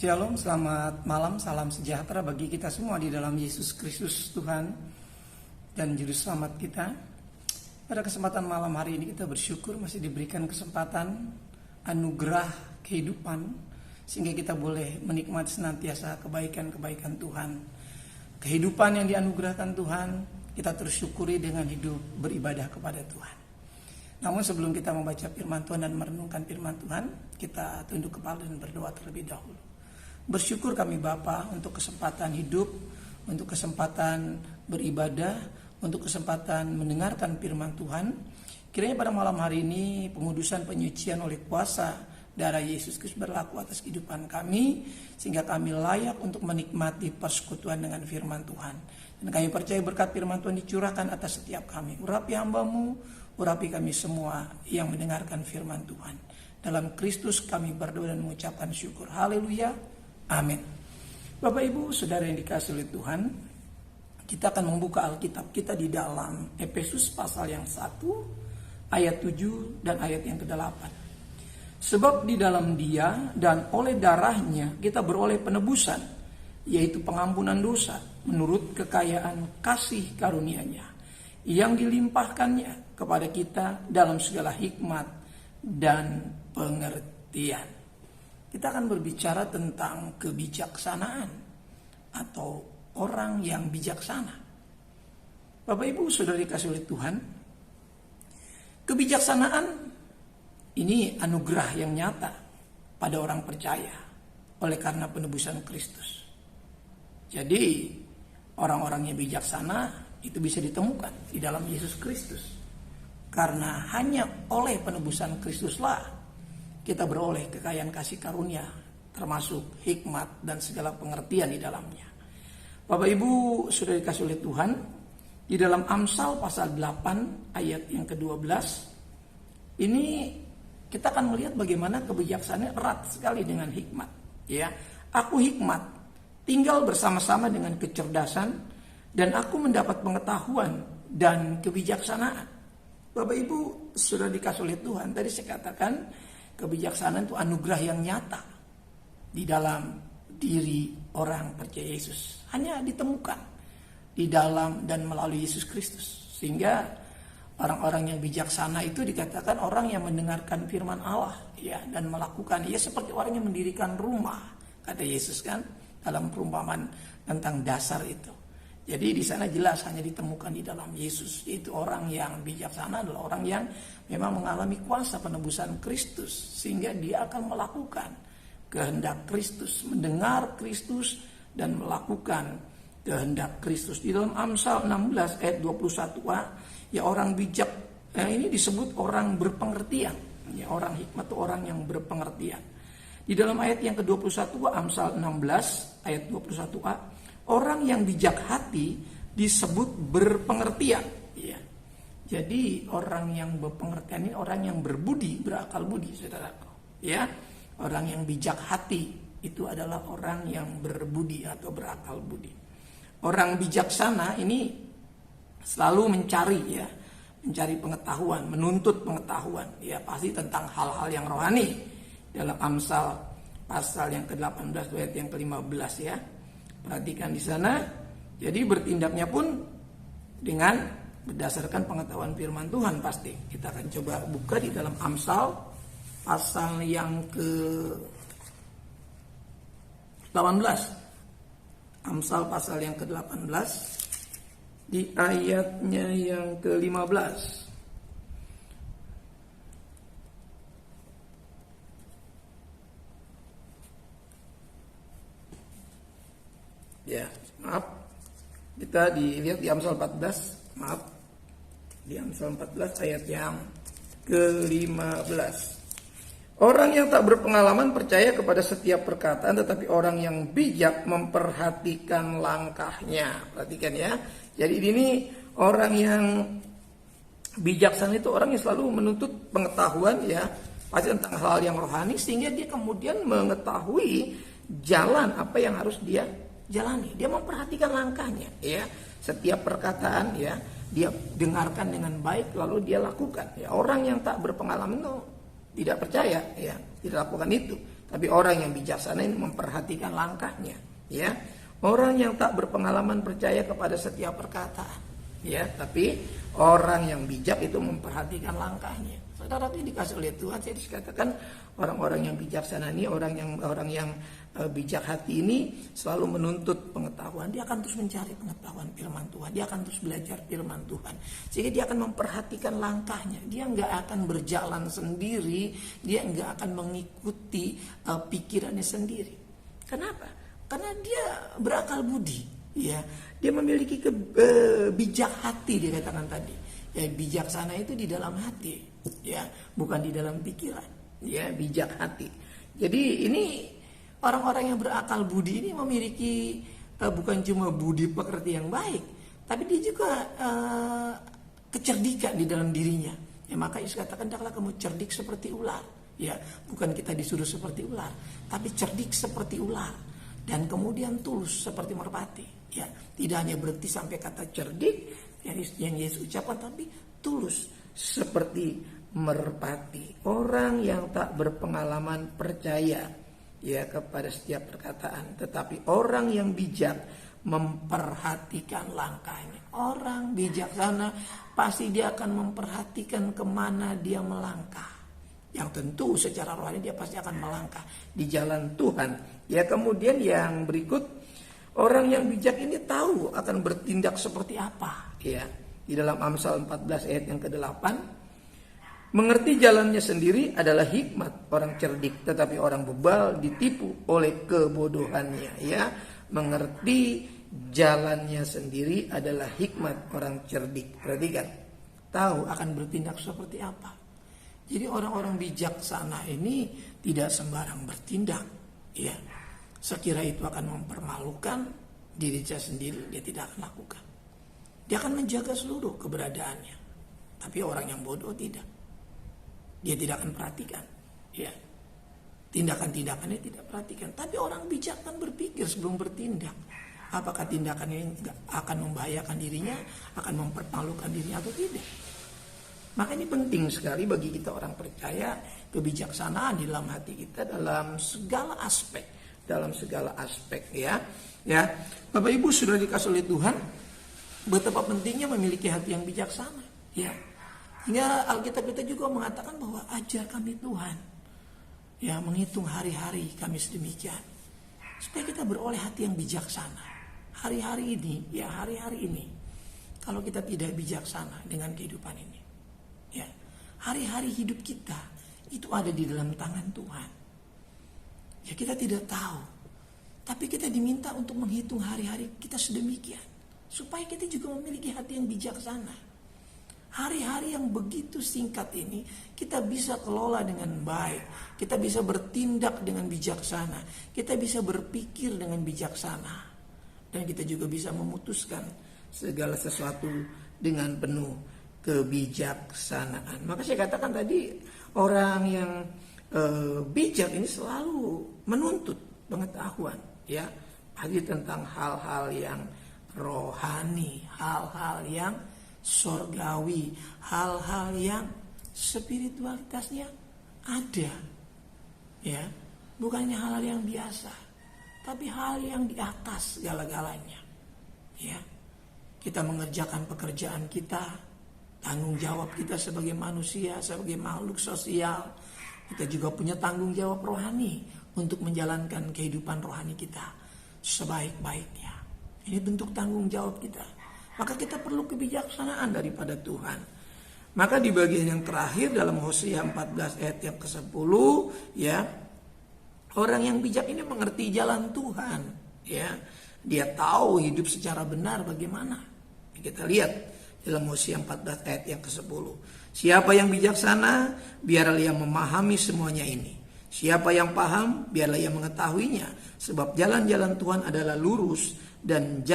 Shalom, selamat malam, salam sejahtera bagi kita semua di dalam Yesus Kristus Tuhan dan Juru Selamat kita. Pada kesempatan malam hari ini kita bersyukur masih diberikan kesempatan anugerah kehidupan sehingga kita boleh menikmati senantiasa kebaikan-kebaikan Tuhan. Kehidupan yang dianugerahkan Tuhan, kita tersyukuri dengan hidup beribadah kepada Tuhan. Namun sebelum kita membaca firman Tuhan dan merenungkan firman Tuhan, kita tunduk kepala dan berdoa terlebih dahulu. Bersyukur kami Bapa untuk kesempatan hidup, untuk kesempatan beribadah, untuk kesempatan mendengarkan firman Tuhan. Kiranya pada malam hari ini pengudusan penyucian oleh kuasa darah Yesus Kristus berlaku atas kehidupan kami, sehingga kami layak untuk menikmati persekutuan dengan firman Tuhan. Dan kami percaya berkat firman Tuhan dicurahkan atas setiap kami. Urapi hamba-Mu, urapi kami semua yang mendengarkan firman Tuhan. Dalam Kristus kami berdoa dan mengucapkan syukur. Haleluya. Amin. Bapak Ibu Saudara yang dikasihi oleh Tuhan, kita akan membuka Alkitab kita di dalam Efesus pasal yang 1 ayat 7 dan ayat yang ke-8. Sebab di dalam Dia dan oleh darahnya kita beroleh penebusan, yaitu pengampunan dosa menurut kekayaan kasih karunia-Nya yang dilimpahkannya kepada kita dalam segala hikmat dan pengertian. Kita akan berbicara tentang kebijaksanaan atau orang yang bijaksana. Bapak Ibu Saudara dikasihi oleh Tuhan, kebijaksanaan ini anugerah yang nyata pada orang percaya oleh karena penebusan Kristus. Jadi orang-orang yang bijaksana itu bisa ditemukan di dalam Yesus Kristus. Karena hanya oleh penebusan Kristuslah kita beroleh kekayaan kasih karunia, termasuk hikmat dan segala pengertian di dalamnya. Bapak Ibu sudah dikasih oleh Tuhan, di dalam Amsal pasal 8 ayat yang ke-12, ini kita akan melihat bagaimana kebijaksanaan erat sekali dengan hikmat. Ya, aku hikmat, tinggal bersama-sama dengan kecerdasan, dan aku mendapat pengetahuan dan kebijaksanaan. Bapak Ibu sudah dikasih oleh Tuhan, tadi saya katakan, kebijaksanaan itu anugerah yang nyata di dalam diri orang percaya Yesus. Hanya ditemukan di dalam dan melalui Yesus Kristus. Sehingga orang-orang yang bijaksana itu dikatakan orang yang mendengarkan firman Allah, ya, dan melakukan. Ya, seperti orang yang mendirikan rumah, kata Yesus kan dalam perumpamaan tentang dasar itu. Jadi di sana jelas hanya ditemukan di dalam Yesus. Yaitu orang yang bijaksana adalah orang yang memang mengalami kuasa penebusan Kristus. Sehingga dia akan melakukan kehendak Kristus. Mendengar Kristus dan melakukan kehendak Kristus. Di dalam Amsal 16 ayat 21a. Ya, orang bijak ini disebut orang berpengertian. Ya, orang hikmat itu orang yang berpengertian. Di dalam ayat yang ke-21a, Amsal 16 ayat 21a. Orang yang bijak hati disebut berpengertian. Ya. Jadi orang yang berpengertian ini orang yang berbudi, berakal budi, saudaraku. Ya, orang yang bijak hati itu adalah orang yang berbudi atau berakal budi. Orang bijaksana ini selalu mencari pengetahuan, menuntut pengetahuan. Ya, pasti tentang hal-hal yang rohani. Dalam Amsal pasal yang ke-18 ayat yang ke-15 ya. Perhatikan di sana. Jadi bertindaknya pun dengan berdasarkan pengetahuan firman Tuhan pasti. Kita akan coba buka di dalam Amsal pasal yang ke-18. Amsal pasal yang ke-18 di ayatnya yang ke-15. Ya, maaf. Kita dilihat di Amsal 14, maaf. Di Amsal 14 ayat yang ke-15. Orang yang tak berpengalaman percaya kepada setiap perkataan, tetapi orang yang bijak memperhatikan langkahnya. Perhatikan ya. Jadi ini orang yang bijaksana itu orang yang selalu menuntut pengetahuan ya, pasti tentang hal yang rohani, sehingga dia kemudian mengetahui jalan apa yang harus dia jalani. Dia memperhatikan langkahnya ya. Setiap perkataan ya dia dengarkan dengan baik lalu dia lakukan. Ya, orang yang tak berpengalaman itu tidak percaya ya, tidak lakukan itu. Tapi orang yang bijaksana ini memperhatikan langkahnya, ya. Orang yang tak berpengalaman percaya kepada setiap perkataan, ya. Tapi orang yang bijak itu memperhatikan langkahnya. Saudara ini dikasih oleh Tuhan. Saya dikatakan orang-orang yang bijaksana ini, orang yang bijak hati ini selalu menuntut pengetahuan. Dia akan terus mencari pengetahuan firman Tuhan. Dia akan terus belajar firman Tuhan. Sehingga dia akan memperhatikan langkahnya. Dia nggak akan berjalan sendiri. Dia nggak akan mengikuti pikirannya sendiri. Kenapa? Karena dia berakal budi. Ya, dia memiliki bijak hati, dia katakan tadi. Ya, bijaksana itu di dalam hati, ya, bukan di dalam pikiran. Ya, bijak hati. Jadi ini orang-orang yang berakal budi ini memiliki bukan cuma budi pekerti yang baik, tapi dia juga kecerdikan di dalam dirinya. Ya, maka Yesus katakan, "Hendaklah kamu cerdik seperti ular." Ya, bukan kita disuruh seperti ular, tapi cerdik seperti ular dan kemudian tulus seperti merpati. Ya, tidak hanya berhenti sampai kata cerdik yang Yesus ucapkan, tapi tulus seperti merpati. Orang yang tak berpengalaman percaya ya kepada setiap perkataan, tetapi orang yang bijak memperhatikan langkahnya. Orang bijaksana pasti dia akan memperhatikan kemana dia melangkah. Yang tentu secara rohani dia pasti akan melangkah di jalan Tuhan. Ya, kemudian yang berikut, orang yang bijak ini tahu akan bertindak seperti apa. Ya, di dalam Amsal 14 ayat yang ke-8, mengerti jalannya sendiri adalah hikmat orang cerdik, tetapi orang bebal ditipu oleh kebodohannya. Ya, mengerti jalannya sendiri adalah hikmat orang cerdik. Perhatikan, tahu akan bertindak seperti apa. Jadi orang-orang bijaksana ini tidak sembarang bertindak. Ya, sekira itu akan mempermalukan dirinya sendiri, dia tidak akan lakukan. Dia akan menjaga seluruh keberadaannya. Tapi orang yang bodoh tidak. Dia tidak akan perhatikan. Ya, tindakan-tindakannya tidak perhatikan. Tapi orang bijak kan berpikir sebelum bertindak. Apakah tindakan ini akan membahayakan dirinya, akan mempermalukan dirinya atau tidak. Maka ini penting sekali bagi kita orang percaya, kebijaksanaan di dalam hati kita dalam segala aspek. Dalam segala aspek, ya. Ya, Bapak Ibu sudah dikasih oleh Tuhan, betapa pentingnya memiliki hati yang bijaksana. Ya, hingga Alkitab kita juga mengatakan bahwa ajar kami Tuhan, ya, menghitung hari-hari kami sedemikian, supaya kita beroleh hati yang bijaksana. Hari-hari ini, ya hari-hari ini, kalau kita tidak bijaksana dengan kehidupan ini, ya, hari-hari hidup kita itu ada di dalam tangan Tuhan. Ya, kita tidak tahu, tapi kita diminta untuk menghitung hari-hari kita sedemikian, supaya kita juga memiliki hati yang bijaksana. Hari-hari yang begitu singkat ini kita bisa kelola dengan baik, kita bisa bertindak dengan bijaksana, kita bisa berpikir dengan bijaksana, dan kita juga bisa memutuskan segala sesuatu dengan penuh kebijaksanaan. Maka saya katakan tadi, orang yang bijak ini selalu menuntut pengetahuan, ya, pasti tentang hal-hal yang rohani, hal-hal yang sorgawi, hal-hal yang spiritualitasnya ada, ya, bukannya hal-hal yang biasa, tapi hal yang di atas segala-galanya. Ya, kita mengerjakan pekerjaan kita, tanggung jawab kita sebagai manusia, sebagai makhluk sosial. Kita juga punya tanggung jawab rohani untuk menjalankan kehidupan rohani kita sebaik-baiknya. Ini bentuk tanggung jawab kita. Maka kita perlu kebijaksanaan daripada Tuhan. Maka di bagian yang terakhir dalam Hosea 14 ayat yang ke-10, ya, orang yang bijak ini mengerti jalan Tuhan, ya. Dia tahu hidup secara benar bagaimana. Kita lihat dalam Hosea 14 ayat yang ke-10. Siapa yang bijaksana, biarlah ia memahami semuanya ini. Siapa yang paham, biarlah ia mengetahuinya. Sebab jalan-jalan Tuhan adalah lurus dan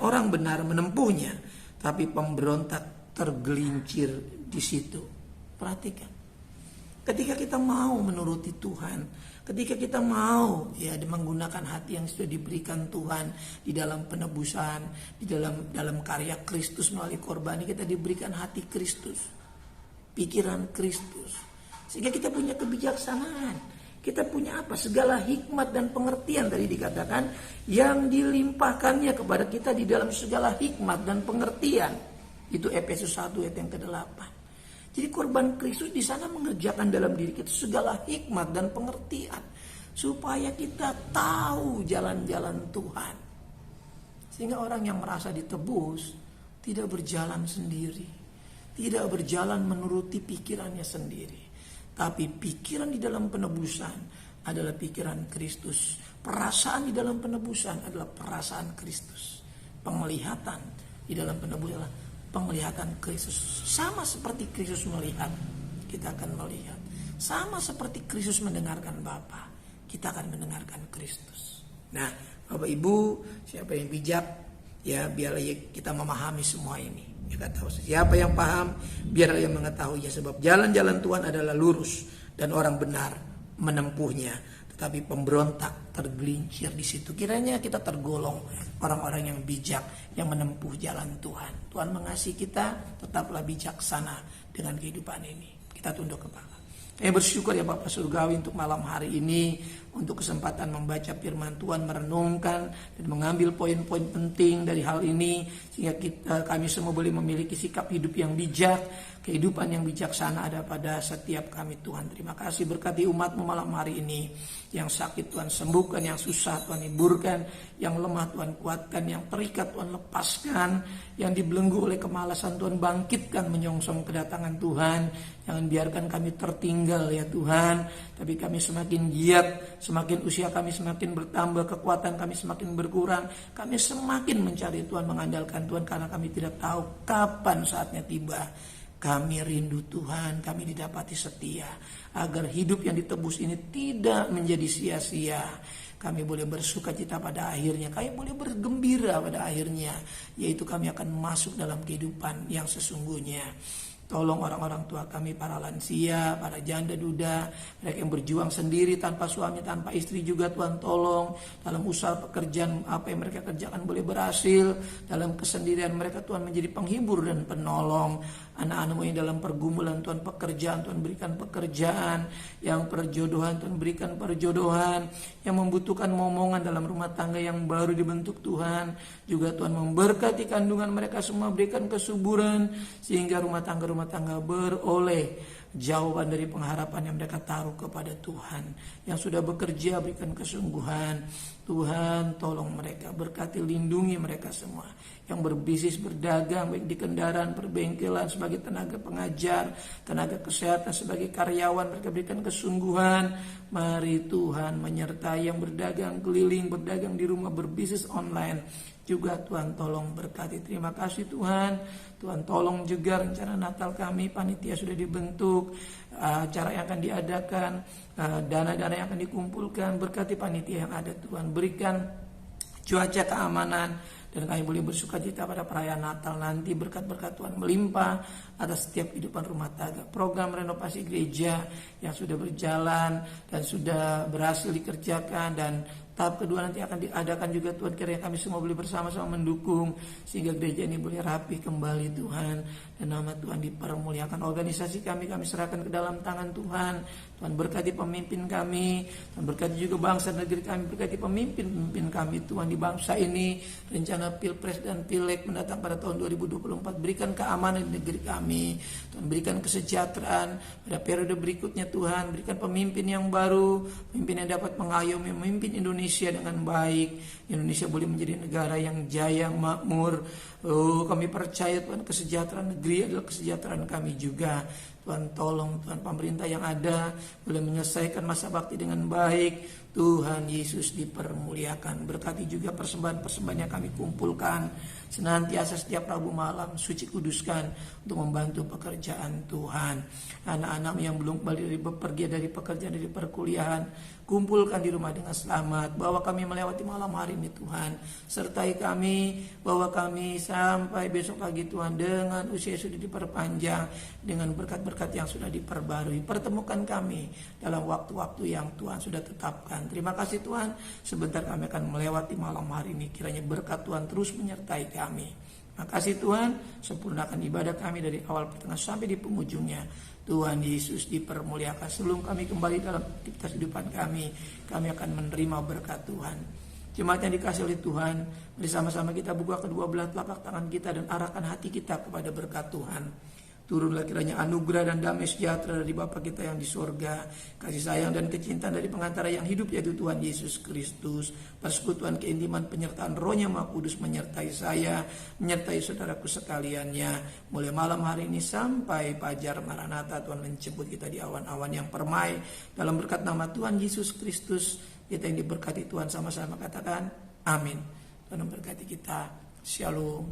orang benar menempuhnya. Tapi pemberontak tergelincir di situ. Perhatikan. Ketika kita mau menuruti Tuhan, ketika kita mau, ya, menggunakan hati yang sudah diberikan Tuhan di dalam penebusan, di dalam karya Kristus melalui korban, kita diberikan hati Kristus, pikiran Kristus, sehingga kita punya kebijaksanaan. Kita punya apa? Segala hikmat dan pengertian tadi dikatakan yang dilimpahkannya kepada kita di dalam segala hikmat dan pengertian. Itu Efesus 1 ayat yang ke-8. Jadi korban Kristus di sana mengerjakan dalam diri kita segala hikmat dan pengertian supaya kita tahu jalan-jalan Tuhan. Sehingga orang yang merasa ditebus tidak berjalan sendiri, tidak berjalan menuruti pikirannya sendiri. Tapi pikiran di dalam penebusan adalah pikiran Kristus. Perasaan di dalam penebusan adalah perasaan Kristus. Penglihatan di dalam penebusan adalah penglihatan Kristus. Sama seperti Kristus melihat, kita akan melihat. Sama seperti Kristus mendengarkan Bapa, kita akan mendengarkan Kristus. Nah, Bapak Ibu, siapa yang bijak, ya biarlah kita memahami semua ini. Kita tahu siapa yang paham, biarlah yang mengetahuinya. Sebab jalan-jalan Tuhan adalah lurus dan orang benar menempuhnya. Tetapi pemberontak tergelincir di situ. Kiranya kita tergolong orang-orang yang bijak yang menempuh jalan Tuhan. Tuhan mengasihi kita, tetaplah bijaksana dengan kehidupan ini. Kita tunduk kepala. Saya bersyukur ya Bapak Surgawi untuk malam hari ini, untuk kesempatan membaca firman Tuhan, merenungkan dan mengambil poin-poin penting dari hal ini, sehingga kami semua boleh memiliki sikap hidup yang bijak, kehidupan yang bijaksana ada pada setiap kami Tuhan. Terima kasih berkati umat-Mu malam hari ini. Yang sakit Tuhan sembuhkan, yang susah Tuhan hiburkan, yang lemah Tuhan kuatkan, yang terikat Tuhan lepaskan, yang dibelenggu oleh kemalasan Tuhan bangkitkan menyongsong kedatangan Tuhan. Jangan biarkan kami tertinggal ya Tuhan, tapi kami semakin giat, semakin usia kami semakin bertambah, kekuatan kami semakin berkurang, kami semakin mencari Tuhan, mengandalkan Tuhan, karena kami tidak tahu kapan saatnya tiba. Kami rindu Tuhan, kami didapati setia, agar hidup yang ditebus ini tidak menjadi sia-sia. Kami boleh bersuka cita pada akhirnya, kami boleh bergembira pada akhirnya, yaitu kami akan masuk dalam kehidupan yang sesungguhnya. Tolong orang-orang tua kami, para lansia, para janda duda, mereka yang berjuang sendiri tanpa suami, tanpa istri juga Tuhan tolong. Dalam usaha pekerjaan apa yang mereka kerjakan boleh berhasil. Dalam kesendirian mereka Tuhan menjadi penghibur dan penolong. Anak-anak-Mu yang dalam pergumulan Tuhan pekerjaan, Tuhan berikan pekerjaan. Yang perjodohan Tuhan berikan perjodohan. Yang membutuhkan momongan dalam rumah tangga yang baru dibentuk Tuhan. Juga Tuhan memberkati kandungan mereka semua, berikan kesuburan. Sehingga rumah tangga beroleh jawaban dari pengharapan yang mereka taruh kepada Tuhan. Yang sudah bekerja berikan kesungguhan. Tuhan tolong mereka, berkati, lindungi mereka semua. Yang berbisnis, berdagang, baik di kendaraan, perbengkelan, sebagai tenaga pengajar, tenaga kesehatan, sebagai karyawan, mereka berikan kesungguhan. Mari Tuhan menyertai yang berdagang keliling, berdagang di rumah, berbisnis online. Juga Tuhan tolong berkati. Terima kasih Tuhan. Tuhan tolong juga rencana Natal kami, panitia sudah dibentuk, acara yang akan diadakan, dana-dana yang akan dikumpulkan. Berkati panitia yang ada Tuhan, berikan cuaca keamanan, dan kami boleh bersuka cita pada perayaan Natal nanti. Berkat-berkat Tuhan melimpah atas setiap kehidupan rumah tangga. Program renovasi gereja yang sudah berjalan dan sudah berhasil dikerjakan, dan tahap kedua nanti akan diadakan juga Tuhan. Kiranya kami semua boleh bersama-sama mendukung sehingga gereja ini boleh rapi kembali Tuhan, dan nama Tuhan dipermuliakan. Organisasi kami serahkan ke dalam tangan Tuhan. Tuhan berkati pemimpin kami, Tuhan berkati juga bangsa negeri kami, berkati pemimpin kami Tuhan di bangsa ini. Rencana Pilpres dan Pileg mendatang pada tahun 2024, berikan keamanan di negeri kami Tuhan, berikan kesejahteraan pada periode berikutnya Tuhan. Berikan pemimpin yang baru, pemimpin yang dapat mengayomi, memimpin Indonesia dengan baik. Indonesia boleh menjadi negara yang jaya, yang makmur. Kami percaya Tuhan, kesejahteraan negeri adalah kesejahteraan kami juga. Tuhan tolong Tuhan, pemerintah yang ada boleh menyelesaikan masa bakti dengan baik. Tuhan Yesus dipermuliakan. Berkati juga persembahan-persembahan yang kami kumpulkan senantiasa setiap Rabu malam, suci kuduskan untuk membantu pekerjaan Tuhan. Anak-anak yang belum pergi dari pekerjaan, dari perkuliahan, kumpulkan di rumah dengan selamat. Bawa kami melewati malam hari ini Tuhan. Sertai kami, bawa kami sampai besok pagi Tuhan, dengan usia sudah diperpanjang, dengan berkat-berkat yang sudah diperbarui. Pertemukan kami dalam waktu-waktu yang Tuhan sudah tetapkan. Terima kasih Tuhan, sebentar kami akan melewati malam hari ini. Kiranya berkat Tuhan terus menyertai kami. Makasih Tuhan, sempurnakan ibadah kami dari awal pertengahan sampai di penghujungnya. Tuhan Yesus dipermuliakan. Sebelum kami kembali dalam aktivitas kehidupan kami akan menerima berkat Tuhan. Jemaat yang dikasih oleh Tuhan, bersama-sama kita buka kedua belah telapak tangan kita dan arahkan hati kita kepada berkat Tuhan. Turunlah kiranya anugerah dan damai sejahtera dari Bapa kita yang di sorga, kasih sayang dan kecintaan dari pengantara yang hidup yaitu Tuhan Yesus Kristus, persekutuan keintiman penyertaan Roh-Nya Maha Kudus menyertai saya, menyertai saudaraku sekaliannya, mulai malam hari ini sampai fajar Maranatha. Tuhan menjemput kita di awan-awan yang permai, dalam berkat nama Tuhan Yesus Kristus. Kita yang diberkati Tuhan, sama-sama katakan amin. Tuhan memberkati kita. Shalom.